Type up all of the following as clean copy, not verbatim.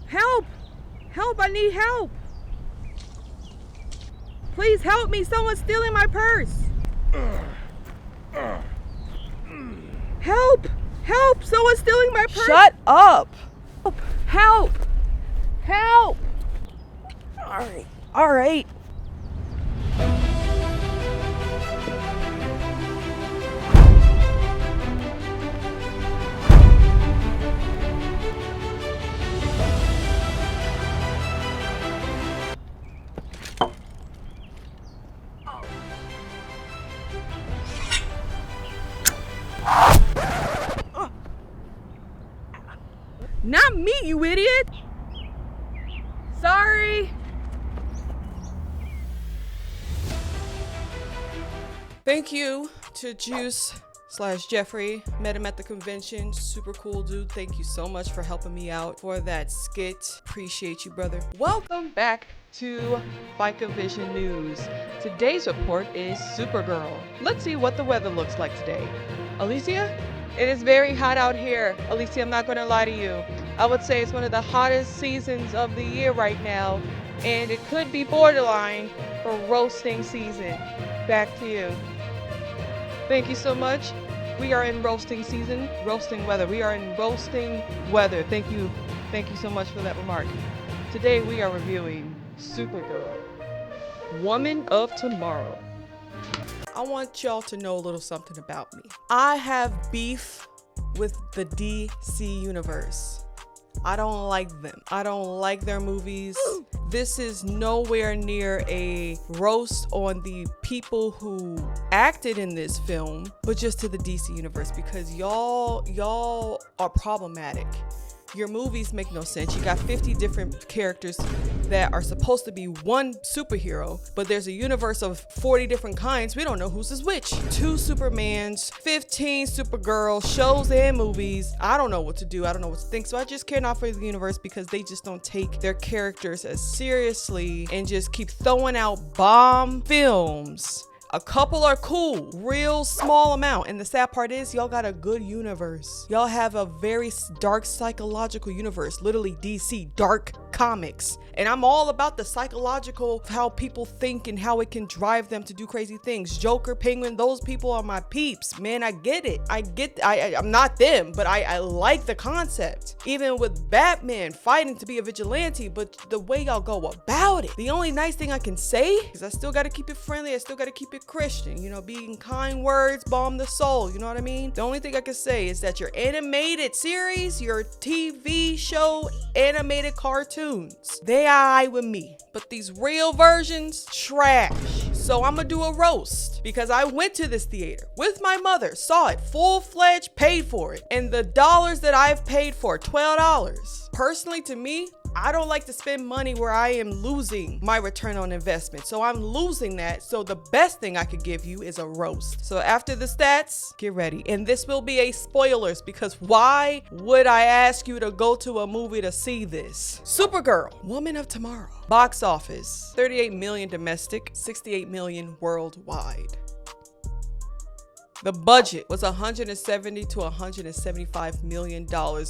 Help! Help, I need help! Please help me, someone's stealing my purse! Help! Help! Someone's stealing my purse! Shut up! Help! Help! All right. Not me, you idiot! Sorry! Thank you to Juice/Jeffrey. Met him at the convention. Super cool dude. Thank you so much for helping me out for that skit. Appreciate you, brother. Welcome back to FICA Vision News. Today's report is Supergirl. Let's see what the weather looks like today. Alicia? It is very hot out here. Alicia, I'm not going to lie to you. I would say it's one of the hottest seasons of the year right now, and it could be borderline for roasting season. Back to you. Thank you so much. We are in roasting season, roasting weather. We are in roasting weather. Thank you so much for that remark. Today we are reviewing Supergirl, Woman of Tomorrow. I want y'all to know a little something about me. I have beef with the DC universe. I don't like them. I don't like their movies. This is nowhere near a roast on the people who acted in this film, but just to the DC universe, because y'all are problematic. Your movies make no sense. You got 50 different characters that are supposed to be one superhero, but there's a universe of 40 different kinds. We don't know whose is which. 2 Supermans, 15 Supergirl shows and movies. I don't know what to do. I don't know what to think. So I just care not for the universe because they just don't take their characters as seriously and just keep throwing out bomb films. A couple are cool, real small amount. And the sad part is y'all got a good universe. Y'all have a very dark psychological universe, literally DC, dark comics. And I'm all about the psychological, how people think and how it can drive them to do crazy things. Joker, Penguin, those people are my peeps, man. I get it. I'm not them, but I like the concept. Even with Batman fighting to be a vigilante, but the way y'all go about it. The only nice thing I can say is I still got to keep it friendly. I still got to keep it Christian, you know, being kind words balm the soul, you know what I mean? The only thing I can say is that your animated series, your TV show animated cartoons, they are with me, but these real versions, trash. So I'm gonna do a roast because I went to this theater with my mother, saw it full-fledged, paid for it, and the dollars that I've paid for, $12. Personally, to me, I don't like to spend money where I am losing my return on investment. So I'm losing that. So the best thing I could give you is a roast. So after the stats, get ready. And this will be a spoilers because why would I ask you to go to a movie to see this? Supergirl, Woman of Tomorrow. Box office, 38 million domestic, 68 million worldwide. The budget was $170 to $175 million,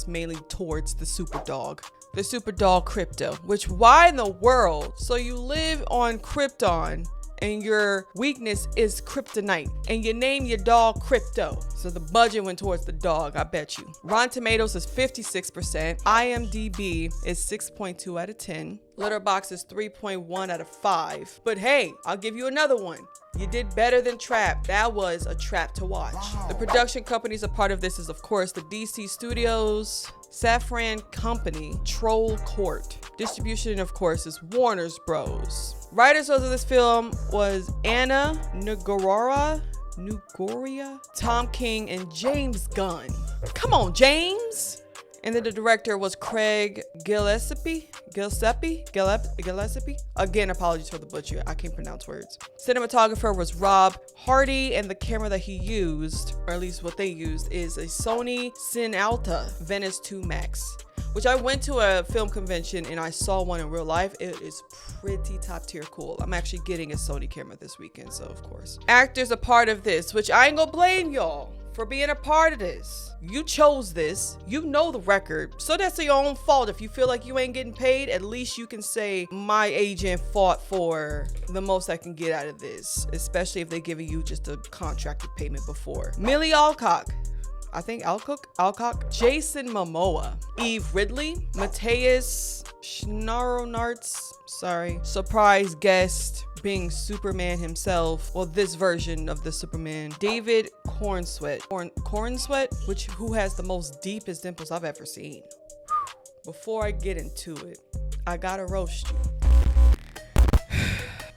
mainly towards the Superdog. The Superdog Crypto, which why in the world? So you live on Krypton and your weakness is kryptonite and you name your dog Crypto. So the budget went towards the dog, I bet you. Rotten Tomatoes is 56%. IMDb is 6.2 out of 10. Letterboxd is 3.1 out of 5. But hey, I'll give you another one. You did better than Trap. That was a trap to watch. Wow. The production companies a part of this is, of course, the DC Studios, Safran Company, Troll Court. Distribution, of course, is Warner's Bros. Writers of this film was Anna Nugoria, Tom King, and James Gunn. Come on, James! And then the director was Craig Gillespie. Again, apologies for the butcher. I can't pronounce words. Cinematographer was Rob Hardy, and the camera that he used, or at least what they used, is a Sony Cinalta Venice 2 Max, which I went to a film convention and I saw one in real life. It is pretty top tier cool. I'm actually getting a Sony camera this weekend, so of course. Actors a part of this, which I ain't gonna blame y'all for being a part of this. You chose this. You know the record. So that's your own fault. If you feel like you ain't getting paid, at least you can say, my agent fought for the most I can get out of this, especially if they're giving you just a contracted payment before. Millie Alcock. I think Alcock, Jason Momoa, Eve Ridley, Matthias Schnaronarts, surprise guest being Superman himself. Well, this version of the Superman. David Cornsweet, who has the most deepest dimples I've ever seen. Before I get into it, I gotta roast you.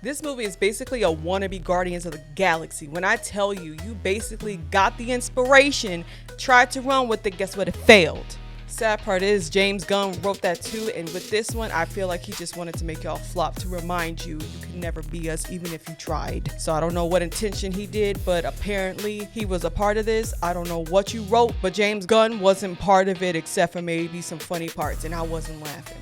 This movie is basically a wannabe Guardians of the Galaxy. When I tell you, you basically got the inspiration, tried to run with it, guess what? It failed. Sad part is James Gunn wrote that too, and with this one, I feel like he just wanted to make y'all flop to remind you can never be us even if you tried. So I don't know what intention he did, but apparently he was a part of this. I don't know what you wrote, but James Gunn wasn't part of it except for maybe some funny parts, and I wasn't laughing.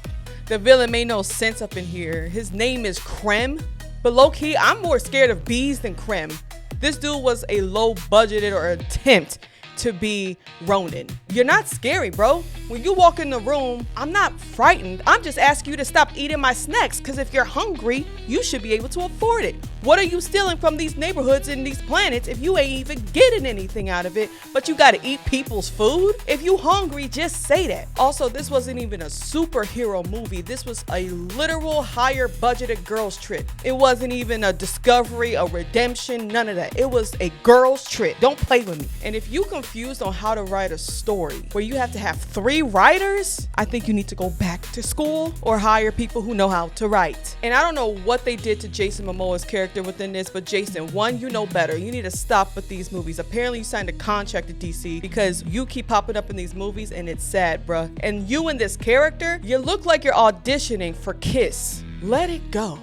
The villain made no sense up in here. His name is Krem. But low-key, I'm more scared of bees than Krem. This dude was a low-budgeted or attempt to be Ronin. You're not scary, bro. When you walk in the room, I'm not frightened. I'm just asking you to stop eating my snacks, because if you're hungry, you should be able to afford it. What are you stealing from these neighborhoods and these planets if you ain't even getting anything out of it, but you gotta eat people's food? If you hungry, just say that. Also, this wasn't even a superhero movie. This was a literal higher budgeted girls trip. It wasn't even a discovery, a redemption, none of that. It was a girls trip. Don't play with me. And if you confused on how to write a story where you have to have 3 writers, I think you need to go back to school or hire people who know how to write. And I don't know what they did to Jason Momoa's character within this, but Jason, one, you know better. You need to stop with these movies. Apparently you signed a contract at DC because you keep popping up in these movies, and it's sad, bruh. And you and this character, you look like you're auditioning for Kiss. Let it go.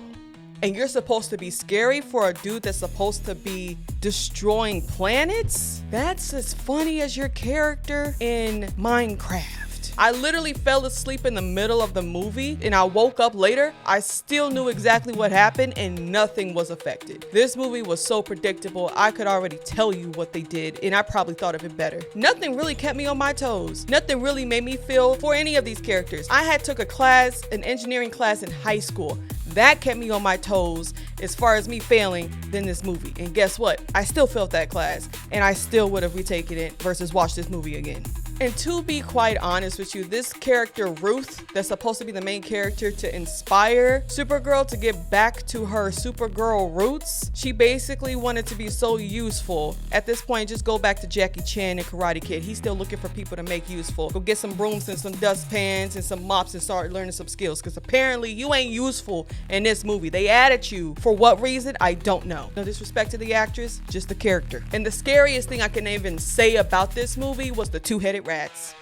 And you're supposed to be scary for a dude that's supposed to be destroying planets? That's as funny as your character in Minecraft. I literally fell asleep in the middle of the movie, and I woke up later. I still knew exactly what happened, and nothing was affected. This movie was so predictable. I could already tell you what they did, and I probably thought of it better. Nothing really kept me on my toes. Nothing really made me feel for any of these characters. I had took a class, an engineering class in high school. That kept me on my toes as far as me failing than this movie. And guess what? I still failed that class, and I still would have retaken it versus watch this movie again. And to be quite honest with you, this character Ruth, that's supposed to be the main character to inspire Supergirl to get back to her Supergirl roots, she basically wanted to be so useful. At this point, just go back to Jackie Chan and Karate Kid. He's still looking for people to make useful. Go get some brooms and some dustpans and some mops and start learning some skills, because apparently you ain't useful in this movie. They added you. For what reason? I don't know. No disrespect to the actress, just the character. And the scariest thing I can even say about this movie was the 2-headed rats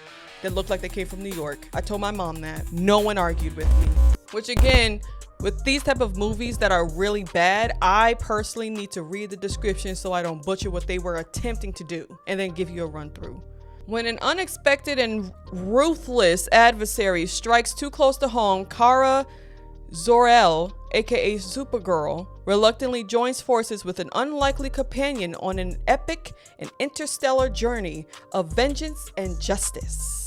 that looked like they came from New York. I told my mom that. No one argued with me. Which again, with these type of movies that are really bad, I personally need to read the description so I don't butcher what they were attempting to do and then give you a run through. When an unexpected and ruthless adversary strikes too close to home, Kara Zor-El, aka Supergirl, reluctantly joins forces with an unlikely companion on an epic and interstellar journey of vengeance and justice.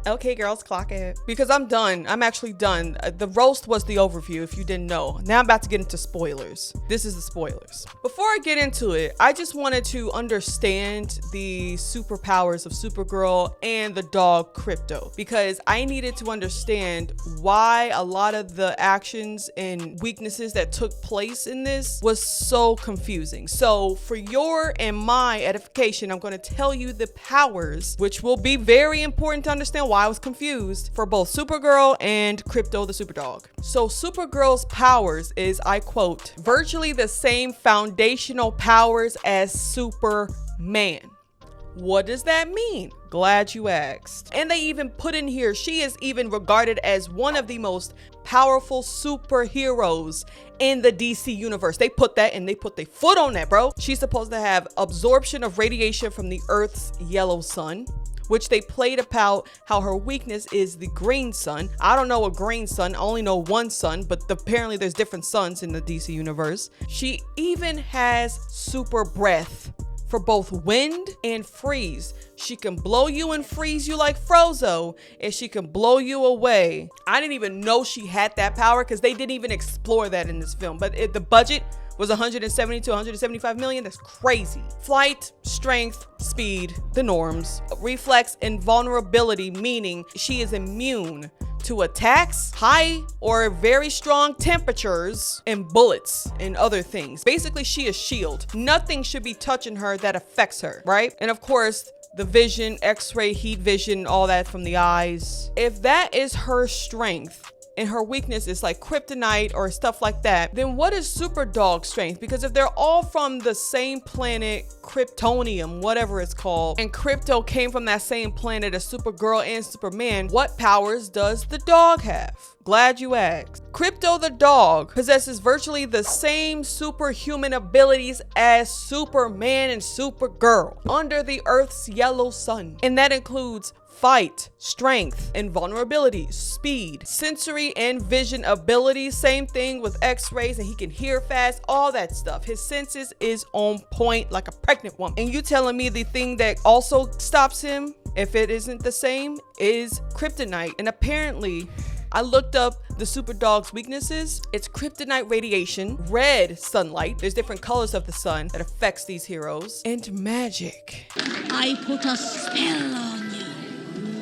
Okay, girls, clock it. Because I'm done. I'm actually done. The roast was the overview, if you didn't know. Now I'm about to get into spoilers. This is the spoilers. Before I get into it, I just wanted to understand the superpowers of Supergirl and the dog Crypto, because I needed to understand why a lot of the actions and weaknesses that took place in this was so confusing. So for your and my edification, I'm going to tell you the powers, which will be very important to understand why I was confused, for both Supergirl and Crypto the Superdog. So Supergirl's powers is, I quote, virtually the same foundational powers as Superman. What does that mean? Glad you asked. And they even put in here, she is even regarded as one of the most powerful superheroes in the DC universe. They put that, and they put their foot on that, bro. She's supposed to have absorption of radiation from the Earth's yellow sun, which they played about how her weakness is the green sun. I don't know a green sun, I only know one sun, but apparently there's different suns in the DC universe. She even has super breath for both wind and freeze. She can blow you and freeze you like Frozo, and she can blow you away. I didn't even know she had that power because they didn't even explore that in this film. But the budget was 170 to 175 million. That's crazy. Flight, strength, speed, the norms. Reflex and vulnerability, meaning she is immune to attacks, high or very strong temperatures, and bullets and other things. Basically, she is shield. Nothing should be touching her that affects her, right? And of course, the vision, x-ray, heat vision, all that from the eyes. If that is her strength, and her weakness is like kryptonite or stuff like that, then what is Superdog's strength? Because if they're all from the same planet, Kryptonium, whatever it's called, and Crypto came from that same planet as Supergirl and Superman, what powers does the dog have? Glad you asked. Crypto the dog possesses virtually the same superhuman abilities as Superman and Supergirl under the Earth's yellow sun. And that includes fight, strength, and vulnerability, speed, sensory and vision abilities, same thing with x-rays, and he can hear fast, all that stuff. His senses is on point like a pregnant woman. And you telling me the thing that also stops him, if it isn't the same, is kryptonite. And apparently, I looked up the Superdog's weaknesses. It's kryptonite radiation, red sunlight, there's different colors of the sun that affects these heroes, and magic. I put a spell on you.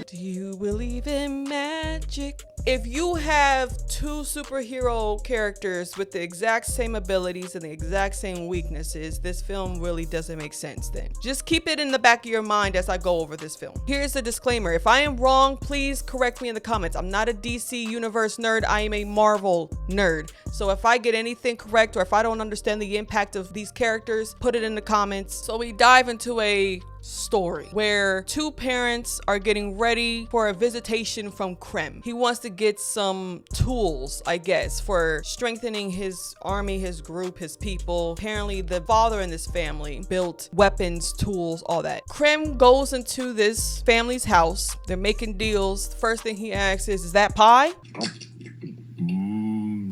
Do you believe in magic? If you have two superhero characters with the exact same abilities and the exact same weaknesses, this film really doesn't make sense then. Just keep it in the back of your mind as I go over this film. Here's the disclaimer. If I am wrong, please correct me in the comments. I'm not a DC Universe nerd. I am a Marvel nerd. So if I get anything correct or if I don't understand the impact of these characters, put it in the comments. So we dive into a story where two parents are getting ready for a visitation from Krem. He wants to get some tools, I guess, for strengthening his army, his group, his people. Apparently the father in this family built weapons, tools, all that. Krem goes into this family's house. They're making deals. The first thing he asks is that pie?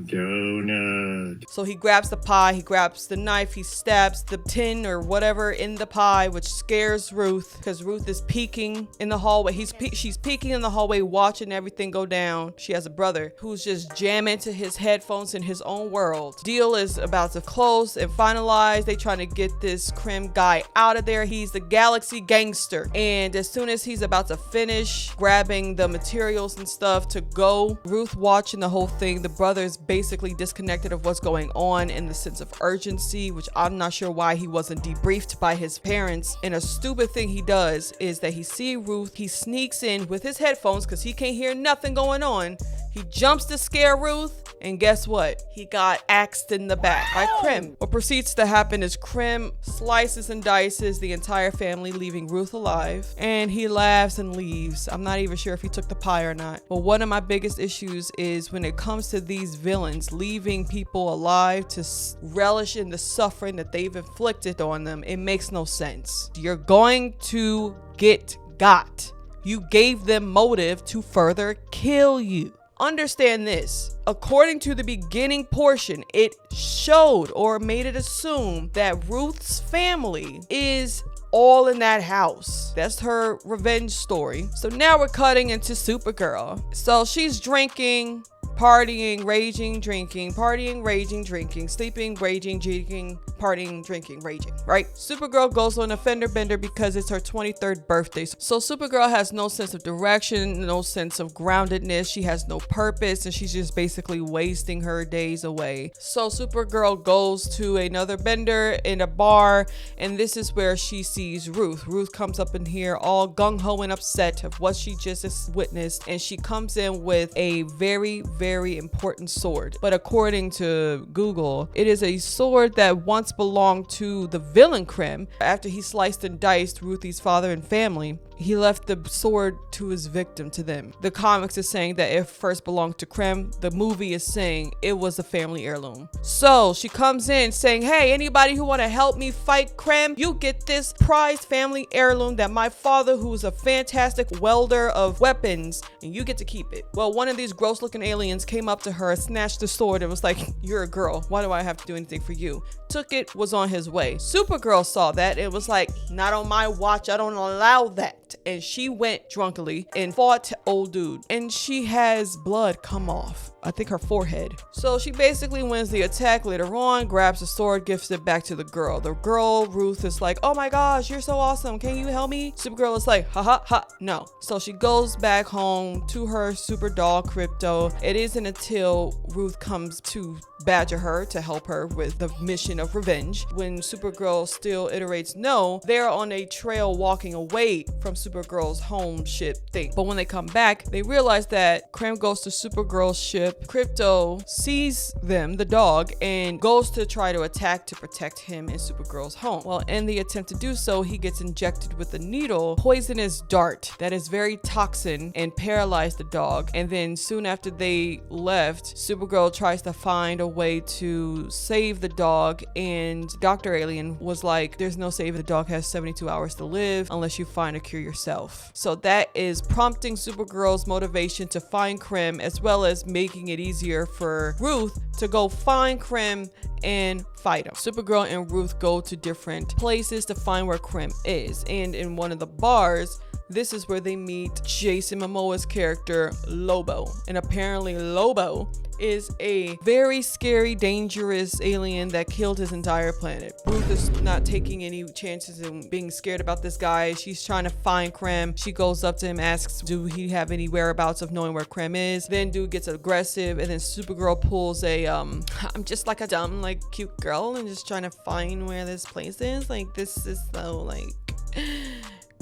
Donut. So he grabs the pie, he grabs the knife, he stabs the tin or whatever in the pie, which scares Ruth because Ruth is peeking in the hallway. She's peeking in the hallway, watching everything go down. She has a brother who's just jamming to his headphones in his own world. Deal is about to close and finalize. They trying to get this Krem guy out of there. He's the galaxy gangster. And as soon as he's about to finish grabbing the materials and stuff to go, Ruth watching the whole thing. The brother is basically disconnected of what's going on in the sense of urgency, which I'm not sure why he wasn't debriefed by his parents. And a stupid thing he does is that he sees Ruth, he sneaks in with his headphones because he can't hear nothing going on. He jumps to scare Ruth, and guess what? He got axed in the back by Krem. What proceeds to happen is Krem slices and dices the entire family, leaving Ruth alive, and he laughs and leaves. I'm not even sure if he took the pie or not. But one of my biggest issues is when it comes to these villains leaving people alive to relish in the suffering that they've inflicted on them. It makes no sense. You're going to get got. You gave them motive to further kill you. Understand this. According to the beginning portion, it showed or made it assume that Ruth's family is all in that house. That's her revenge story. So now we're cutting into Supergirl. So she's drinking, partying, raging, drinking, partying, raging, drinking, sleeping, raging, drinking, partying, drinking, raging, right? Supergirl goes on a fender bender because it's her 23rd birthday. So Supergirl has no sense of direction, no sense of groundedness. She has no purpose, and she's just basically wasting her days away. So Supergirl goes to another bender in a bar, and this is where she sees Ruth. Ruth comes up in here all gung-ho and upset of what she just witnessed, and she comes in with a very, very important sword. But according to Google, it is a sword that once belonged to the villain Krem after he sliced and diced Ruthie's father and family. he left the sword to his victim, to them. The comics is saying that it first belonged to Krem. The movie is saying it was a family heirloom. So she comes in saying, hey, anybody who want to help me fight Krem, you get this prized family heirloom that my father, who's a fantastic welder of weapons, and you get to keep it. Well, one of these gross looking aliens came up to her, snatched the sword, and was like, you're a girl. Why do I have to do anything for you? Took it, was on his way. Supergirl saw that. It was like, not on my watch. I don't allow that. And she went drunkenly and fought old dude. And she has blood come off, I think her forehead. So she basically wins the attack later on, grabs the sword, gives it back to the girl. The girl, Ruth, is like, oh my gosh, you're so awesome. Can you help me? Supergirl is like, ha ha ha, no. So she goes back home to her super doll Crypto. It isn't until Ruth comes to badger her to help her with the mission of revenge. When Supergirl still iterates no, they're on a trail walking away from Supergirl's home ship thing. But when they come back, they realize that Krem goes to Supergirl's ship. Crypto sees them, the dog, and goes to try to attack to protect him in Supergirl's home. Well, in the attempt to do so, he gets injected with a needle, poisonous dart that is very toxin, and paralyzed the dog. And then soon after they left, Supergirl tries to find a way to save the dog, and Dr. Alien was like, there's no save. The dog has 72 hours to live unless you find a cure yourself. So that is prompting Supergirl's motivation to find Krem, as well as making it easier for Ruth to go find Krem and fight him. Supergirl and Ruth go to different places to find where Krem is, and in one of the bars, this is where they meet Jason Momoa's character, Lobo. And apparently Lobo is a very scary, dangerous alien that killed his entire planet. Ruth is not taking any chances in being scared about this guy. She's trying to find Krem. She goes up to him, asks, do he have any whereabouts of knowing where Krem is? Then dude gets aggressive, and then Supergirl pulls a, I'm just like a dumb, like cute girl and just trying to find where this place is. Like, this is so like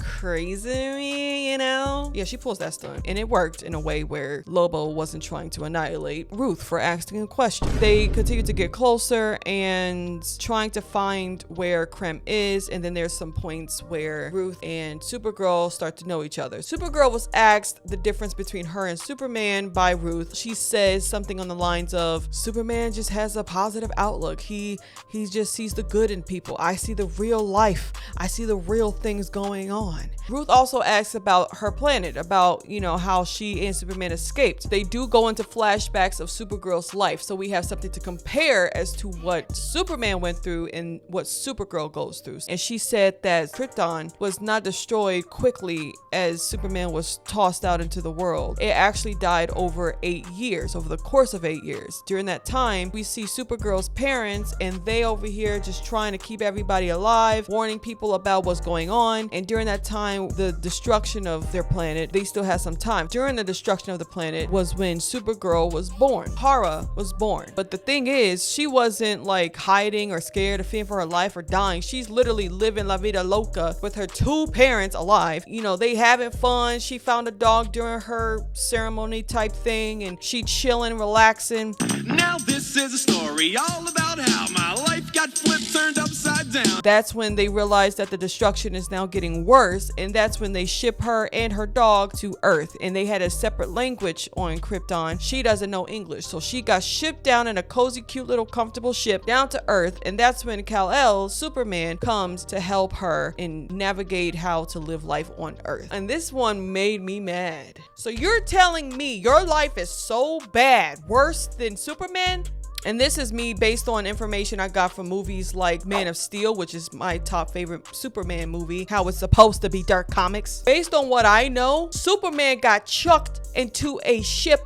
crazy to me, you know? Yeah, she pulls that stunt, and it worked in a way where Lobo wasn't trying to annihilate Ruth for asking a question. They continue to get closer and trying to find where Krem is, and then there's some points where Ruth and Supergirl start to know each other. Supergirl was asked the difference between her and Superman by Ruth. She says something on the lines of, Superman just has a positive outlook. He just sees the good in people. I see the real life. I see the real things going on. Ruth also asks about her planet, about, you know, how she and Superman escaped. They do go into flashbacks of Supergirl's life, so we have something to compare as to what Superman went through and what Supergirl goes through. And she said that Krypton was not destroyed quickly as Superman was tossed out into the world. It actually died over 8 years, over the course of 8 years. During that time, we see Supergirl's parents, and they over here just trying to keep everybody alive, warning people about what's going on. And during that time, the destruction of their planet, they still had some time. During the destruction of the planet was when Supergirl was born. Kara was born. But the thing is, she wasn't like hiding or scared or fearing for her life or dying. She's literally living la vida loca with her 2 parents alive. You know, they having fun. She found a dog during her ceremony type thing, and she chilling, relaxing. Now this is a story all about how my life got flipped, turned upside down. That's when they realized that the destruction is now getting worse, and that's when they ship her and her dog to Earth, and they had a separate language on Krypton. She doesn't know English, so she got shipped down in a cozy, cute little comfortable ship down to Earth, and that's when Kal-El, Superman, comes to help her and navigate how to live life on Earth. And this one made me mad. So you're telling me your life is so bad, worse than Superman? And this is me based on information I got from movies like Man of Steel, which is my top favorite Superman movie, how it's supposed to be dark comics. Based on what I know, Superman got chucked into a ship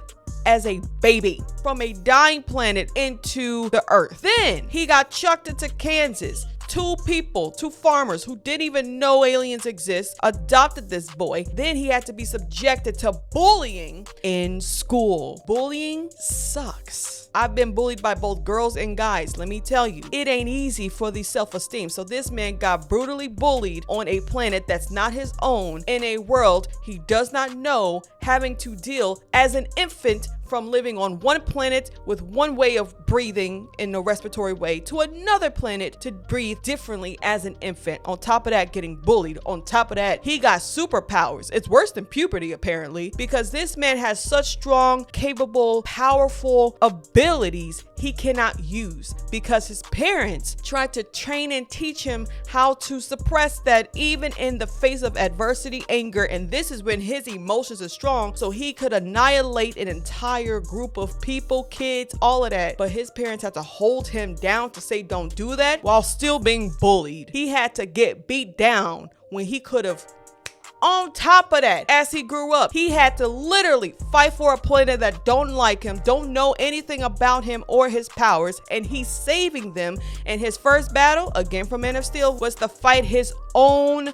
as a baby from a dying planet into the Earth. Then he got chucked into Kansas. 2 people, 2 farmers who didn't even know aliens exist, adopted this boy. Then he had to be subjected to bullying in school. Bullying sucks. I've been bullied by both girls and guys. Let me tell you, it ain't easy for the self-esteem. So this man got brutally bullied on a planet that's not his own, in a world he does not know, having to deal as an infant from living on one planet with one way of breathing in a respiratory way to another planet to breathe differently as an infant. On top of that, getting bullied. On top of that, he got superpowers. It's worse than puberty, apparently, because this man has such strong, capable, powerful abilities he cannot use because his parents tried to train and teach him how to suppress that even in the face of adversity, anger, and this is when his emotions are strong, so he could annihilate an entire group of people, kids, all of that. But his parents had to hold him down to say don't do that while still being bullied. He had to get beat down when he could have. On top of that, as he grew up, he had to literally fight for a planet that don't like him, don't know anything about him or his powers, and he's saving them. And his first battle, again from Man of Steel, was to fight his own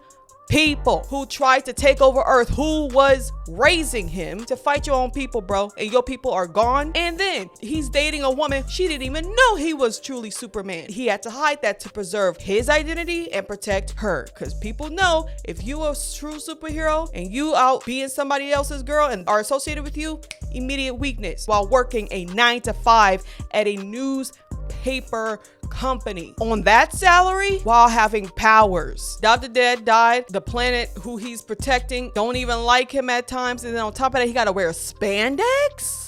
people who tried to take over Earth, who was raising him. To fight your own people, bro, and your people are gone. And then he's dating a woman she didn't even know he was truly Superman. He had to hide that to preserve his identity and protect her, because people know if you are a true superhero and you out being somebody else's girl and are associated with you, immediate weakness while working a 9-to-5 at a newspaper company on that salary while having powers. Dr. Dead died. The planet who he's protecting don't even like him at times, and then on top of that, he gotta wear spandex.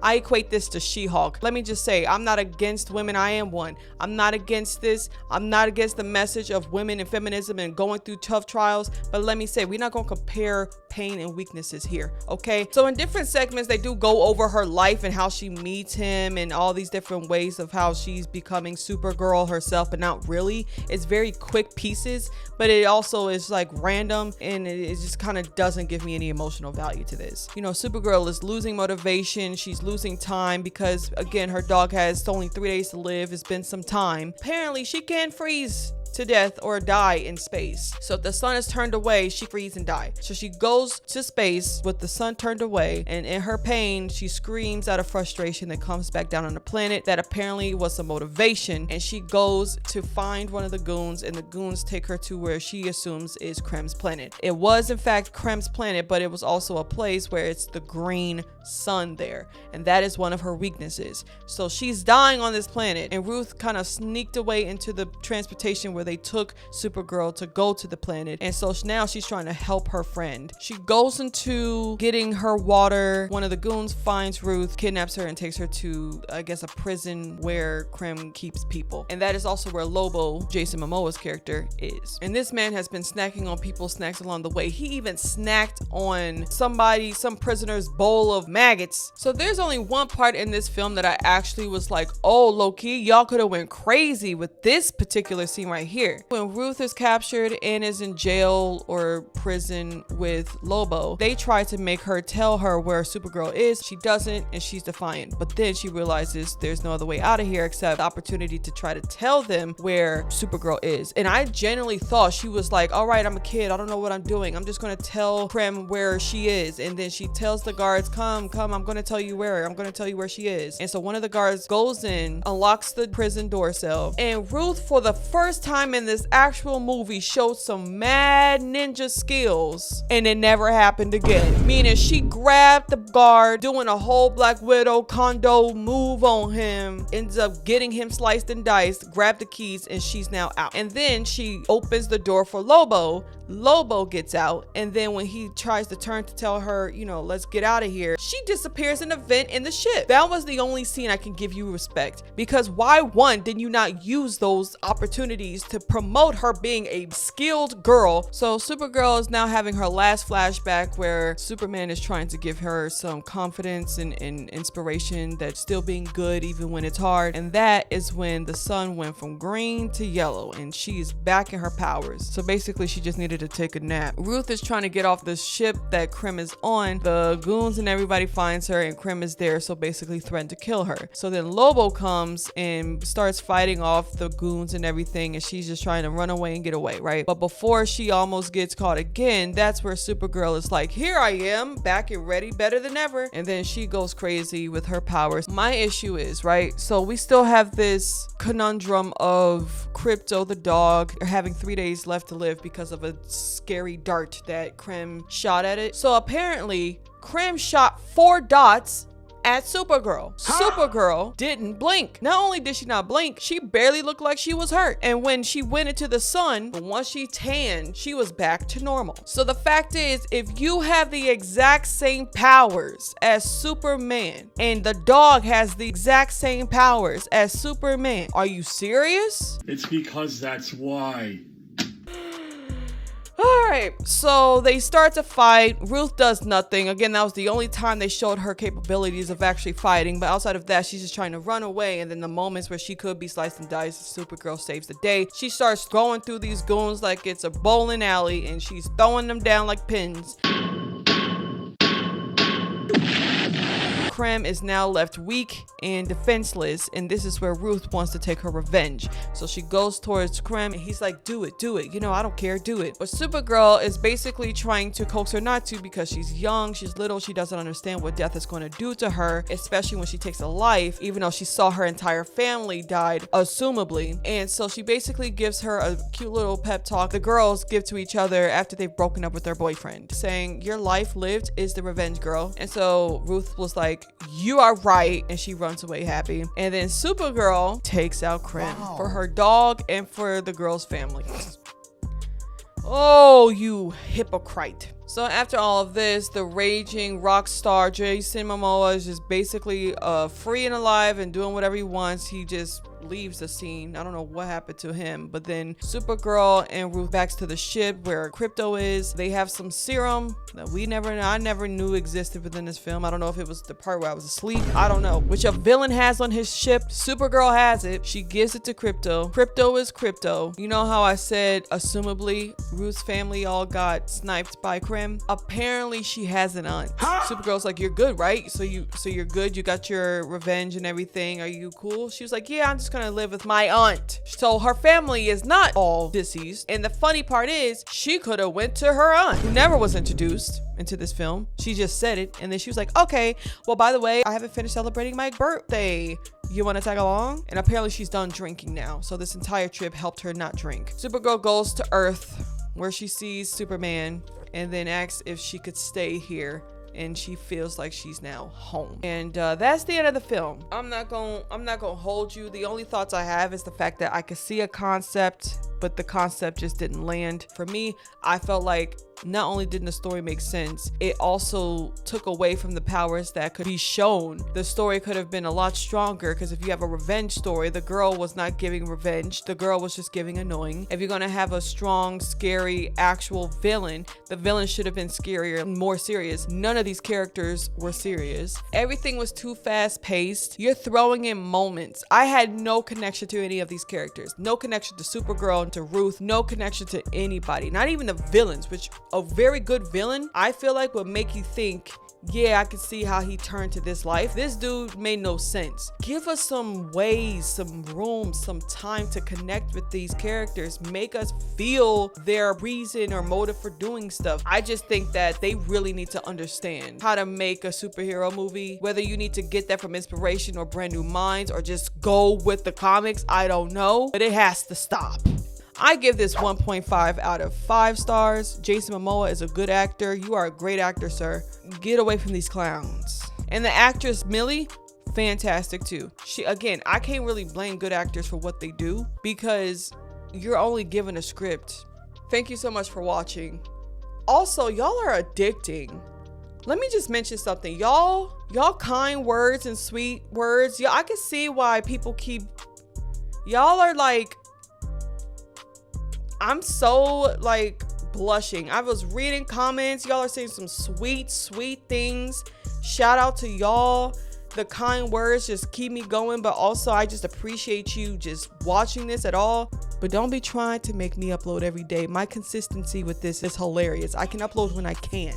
I equate this to She-Hulk. Let me just say, I'm not against women. I am one. I'm not against this. I'm not against the message of women and feminism and going through tough trials. But let me say, we're not going to compare pain and weaknesses here, okay? So in different segments, they do go over her life and how she meets him and all these different ways of how she's becoming Supergirl herself, but not really. It's very quick pieces, but it also is like random, and it just kind of doesn't give me any emotional value to this. You know, Supergirl is losing motivation. She's losing time because, again, her dog has only 3 days to live. It's been some time. Apparently, she can't freeze to death or die in space. So if the sun is turned away, she freezes and dies. So she goes to space with the sun turned away, and in her pain, she screams out of frustration that comes back down on the planet. That apparently was some motivation, and she goes to find one of the goons, and the goons take her to where she assumes is Krem's planet. It was in fact Krem's planet, but it was also a place where it's the green sun there, and that is one of her weaknesses. So she's dying on this planet, and Ruth kind of sneaked away into the transportation where they took Supergirl to go to the planet, and so now she's trying to help her friend. She goes into getting her water. One of the goons finds Ruth, kidnaps her, and takes her to, I guess, a prison where Krem keeps people, and that is also where Lobo, Jason Momoa's character, is. And this man has been snacking on people's snacks along the way. He even snacked on some prisoner's bowl of maggots. So there's only one part in this film that I actually was like, oh, low-key, y'all could have went crazy with this particular scene right here. When Ruth is captured and is in jail or prison with Lobo, they try to make her tell her where Supergirl is. She doesn't, and she's defiant. But then she realizes there's no other way out of here except the opportunity to try to tell them where Supergirl is. And I genuinely thought she was like, all right, I'm a kid, I don't know what I'm doing, I'm just gonna tell Krem where she is. And then she tells the guards, come, I'm gonna tell you where she is. And so one of the guards goes in, unlocks the prison door cell, and Ruth, for the first time in this actual movie, showed some mad ninja skills, and it never happened again. Meaning she grabbed the guard, doing a whole Black Widow condo move on him, ends up getting him sliced and diced, grabbed the keys, and she's now out. And then she opens the door for Lobo. Lobo gets out, and then when he tries to turn to tell her, you know, let's get out of here, she disappears in a vent in the ship. That was the only scene I can give you respect, because why, one, did you not use those opportunities to promote her being a skilled girl? So Supergirl is now having her last flashback where Superman is trying to give her some confidence and inspiration that still being good even when it's hard, and that is when the sun went from green to yellow and she's back in her powers. So basically she just needed to take a nap. Ruth is trying to get off the ship that Krem is on. The goons and everybody finds her, and Krem is there, so basically threatened to kill her. So then Lobo comes and starts fighting off the goons and everything, and she's just trying to run away and get away, right? But before she almost gets caught again, that's where Supergirl is like, here I am, back and ready, better than ever. And then she goes crazy with her powers. My issue is, right, so we still have this conundrum of Crypto the dog having 3 days left to live because of a scary dart that Krem shot at it. So apparently Krim shot 4 dots at Supergirl. Supergirl didn't blink. Not only did she not blink, she barely looked like she was hurt. And when she went into the sun, once she tanned, she was back to normal. So the fact is, if you have the exact same powers as Superman and the dog has the exact same powers as Superman, are you serious? It's because that's why. Alright, so they start to fight. Ruth does nothing. Again, that was the only time they showed her capabilities of actually fighting. But outside of that, she's just trying to run away. And then the moments where she could be sliced and diced, Supergirl saves the day. She starts going through these goons like it's a bowling alley, and she's throwing them down like pins. Krim is now left weak and defenseless, and this is where Ruth wants to take her revenge. So she goes towards Krim, and he's like, do it, you know, I don't care, do it. But Supergirl is basically trying to coax her not to, because she's young, she's little, she doesn't understand what death is going to do to her, especially when she takes a life, even though she saw her entire family died, assumably. And so she basically gives her a cute little pep talk the girls give to each other after they've broken up with their boyfriend, saying, your life lived is the revenge, girl. And so Ruth was like, you are right, and she runs away happy. And then Supergirl takes out Krim for her dog and for the girl's family. Oh, you hypocrite. So after all of this, the raging rock star Jason Momoa is just basically free and alive and doing whatever he wants. He just leaves the scene. I don't know what happened to him. But then Supergirl and Ruth backs to the ship where Crypto is. They have some serum that I never knew existed within this film. I don't know if it was the part where I was asleep. I don't know. Which a villain has on his ship. Supergirl has it. She gives it to Crypto. Crypto is Crypto. You know how I said, assumably, Ruth's family all got sniped by Krim? Apparently she has an aunt. Supergirl's like, you're good, right? So you're good? You got your revenge and everything. Are you cool? She was like, yeah, I'm just gonna live with my aunt. So her family is not all deceased. And the funny part is, she could have went to her aunt, who never was introduced into this film. She just said it, and then she was like, okay, well, by the way, I haven't finished celebrating my birthday. You want to tag along? And apparently she's done drinking now. So this entire trip helped her not drink. Supergirl goes to Earth, where she sees Superman, and then asks if she could stay here, and she feels like she's now home. And that's the end of the film. I'm not gonna hold you. The only thoughts I have is the fact that I could see a concept, but the concept just didn't land. For me, I felt like not only didn't the story make sense, it also took away from the powers that could be shown. The story could have been a lot stronger, because if you have a revenge story, the girl was not giving revenge. The girl was just giving annoying. If you're gonna have a strong, scary, actual villain, the villain should have been scarier and more serious. None of these characters were serious. Everything was too fast paced. You're throwing in moments. I had no connection to any of these characters. No connection to Supergirl and to Ruth. No connection to anybody. Not even the villains, which a very good villain, I feel like, would make you think, yeah, I can see how he turned to this life. This dude made no sense. Give us some ways, some room, some time to connect with these characters. Make us feel their reason or motive for doing stuff. I just think that they really need to understand how to make a superhero movie. Whether you need to get that from inspiration or brand new minds, or just go with the comics, I don't know. But it has to stop. I give this 1.5 out of 5 stars. Jason Momoa is a good actor. You are a great actor, sir. Get away from these clowns. And the actress Millie, fantastic too. Again, I can't really blame good actors for what they do, because you're only given a script. Thank you so much for watching. Also, y'all are addicting. Let me just mention something. Y'all kind words and sweet words. I can see why people keep... Y'all are like... I'm so like blushing. I was reading comments. Y'all are saying some sweet things. Shout out to y'all. The kind words just keep me going, but also I just appreciate you just watching this at all. But don't be trying to make me upload every day. My consistency with this is hilarious. I can upload when I can.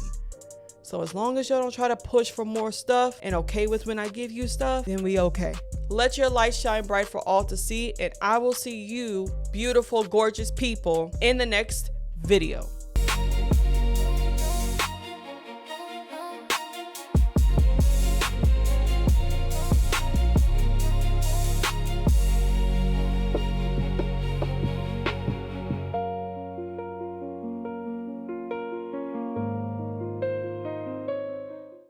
So as long as y'all don't try to push for more stuff and okay with when I give you stuff, then we okay. Let your light shine bright for all to see, and I will see you, beautiful, gorgeous people, in the next video.